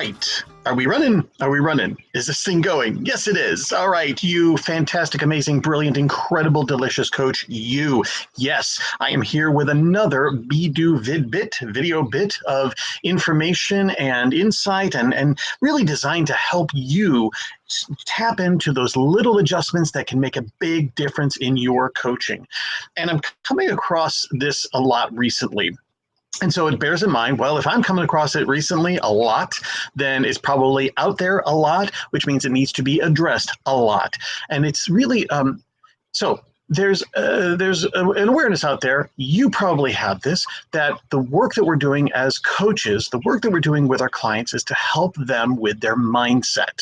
right. Are we running? Are we running? Is this thing going? Yes, it is. All right, you fantastic, amazing, brilliant, incredible, delicious coach, you. Yes, I am here with another video bit of information and insight and really designed to help you tap into those little adjustments that can make a big difference in your coaching. And I'm coming across this a lot recently. And so it bears in mind, well, if I'm coming across it recently a lot, then it's probably out there a lot, which means it needs to be addressed a lot. And it's really, so there's an awareness out there, you probably have this, that the work that we're doing as coaches, the work that we're doing with our clients is to help them with their mindset.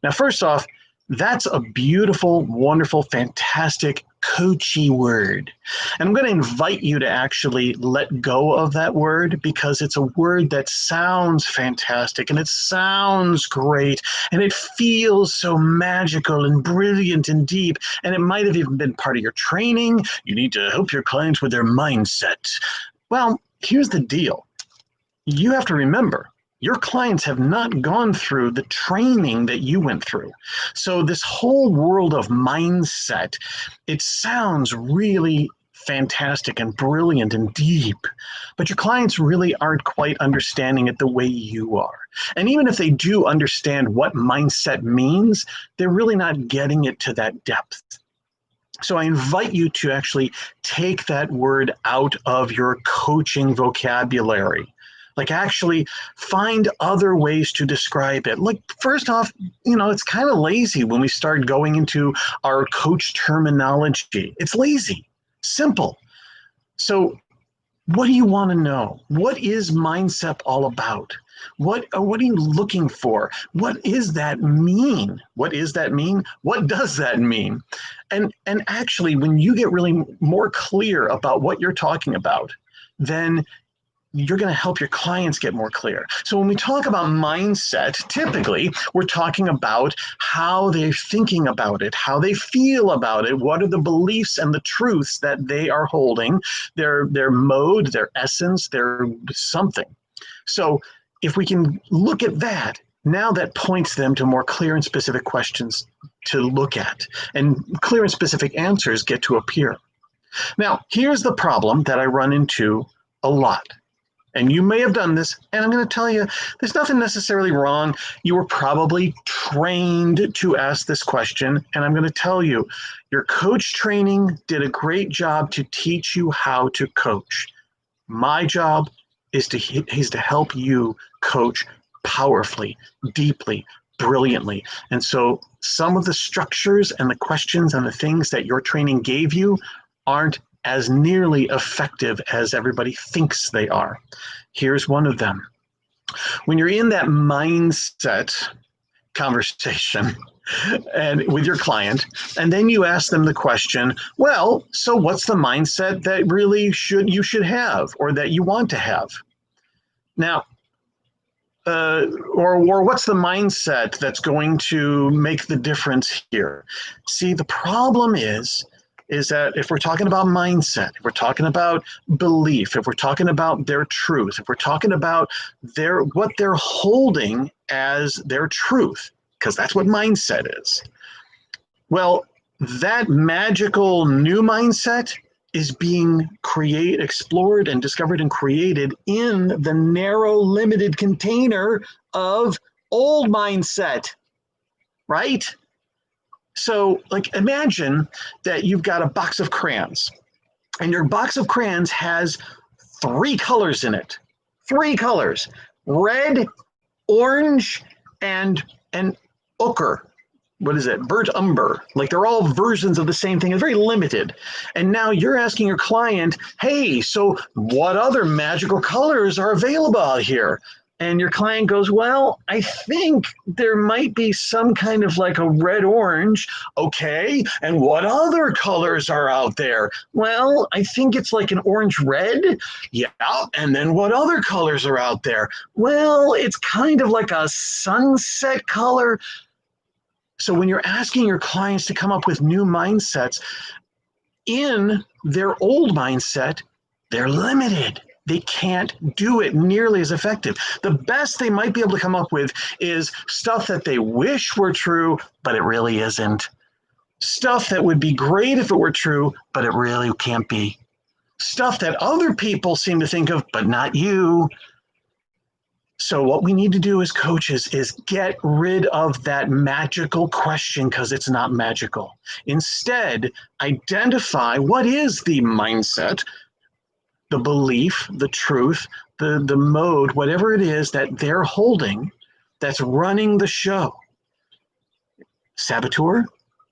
Now, first off, that's a beautiful, wonderful, fantastic, coachy word. And I'm going to invite you to actually let go of that word because it's a word that sounds fantastic and it sounds great and it feels so magical and brilliant and deep. And it might have even been part of your training. You need to help your clients with their mindset. Well, here's the deal. You have to remember, your clients have not gone through the training that you went through. So this whole world of mindset, it sounds really fantastic and brilliant and deep, but your clients really aren't quite understanding it the way you are. And even if they do understand what mindset means, they're really not getting it to that depth. So I invite you to actually take that word out of your coaching vocabulary. Like actually find other ways to describe it. Like first off, it's kind of lazy when we start going into our coach terminology. It's lazy, simple. So what do you want to know? What is mindset all about? What are you looking for? What does that mean? What does that mean? And actually, when you get really more clear about what you're talking about, then you're going to help your clients get more clear. So when we talk about mindset, typically we're talking about how they're thinking about it, how they feel about it, what are the beliefs and the truths that they are holding, their mode, their essence, their something. So if we can look at that, now that points them to more clear and specific questions to look at, and clear and specific answers get to appear. Now, here's the problem that I run into a lot. And you may have done this, and I'm going to tell you, there's nothing necessarily wrong. You were probably trained to ask this question, and I'm going to tell you, your coach training did a great job to teach you how to coach. My job is to help you coach powerfully, deeply, brilliantly. And so some of the structures and the questions and the things that your training gave you aren't as nearly effective as everybody thinks they are. Here's one of them. When you're in that mindset conversation and with your client, and then you ask them the question, well, so what's the mindset that really you should have or that you want to have? Now, or what's the mindset that's going to make the difference here? See, the problem is that if we're talking about mindset, if we're talking about belief, if we're talking about their truth, if we're talking about what they're holding as their truth, because that's what mindset is. Well, that magical new mindset is being explored and discovered and created in the narrow, limited container of old mindset, right? So like imagine that you've got a box of crayons and your box of crayons has 3 colors in it. 3 colors, red, orange, and ochre. What is it? Burnt umber. Like they're all versions of the same thing. It's very limited. And now you're asking your client, hey, so what other magical colors are available out here? And your client goes, well, I think there might be some kind of like a red orange. Okay, and what other colors are out there? Well, I think it's like an orange red. Yeah, and then what other colors are out there? Well, it's kind of like a sunset color. So when you're asking your clients to come up with new mindsets, in their old mindset, they're limited. They can't do it nearly as effective. The best they might be able to come up with is stuff that they wish were true, but it really isn't. Stuff that would be great if it were true, but it really can't be. Stuff that other people seem to think of, but not you. So what we need to do as coaches is get rid of that magical question, because it's not magical. Instead, identify what is the mindset, the belief, the truth, the mode, whatever it is that they're holding that's running the show. Saboteur,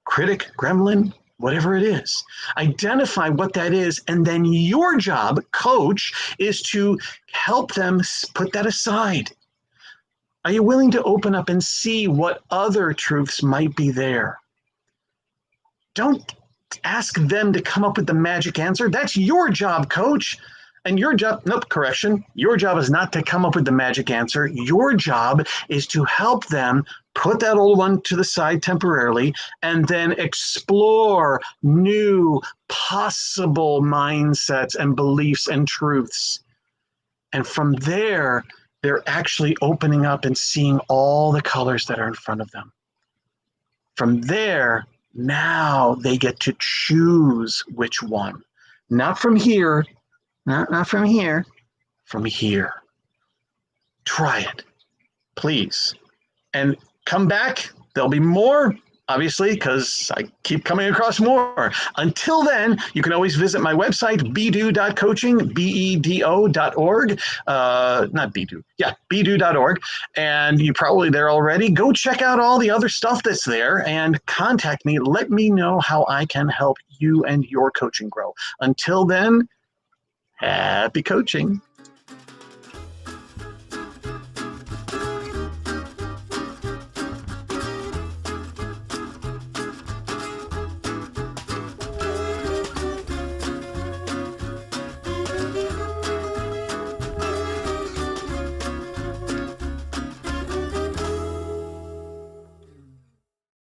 critic, gremlin, whatever it is. Identify what that is, and then your job, coach, is to help them put that aside. Are you willing to open up and see what other truths might be there? Don't ask them to come up with the magic answer. That's your job, coach. And your job, nope, correction. Your job is not to come up with the magic answer. Your job is to help them put that old one to the side temporarily and then explore new possible mindsets and beliefs and truths. And from there, they're actually opening up and seeing all the colors that are in front of them. From there, now they get to choose which one. Not from here, not from here, from here. Try it, please. And come back. There'll be more, obviously, because I keep coming across more. Until then, you can always visit my website, bedo.coaching, bedo.org. Not bedo, yeah, bedo.org. And you're probably there already. Go check out all the other stuff that's there and contact me. Let me know how I can help you and your coaching grow. Until then, happy coaching.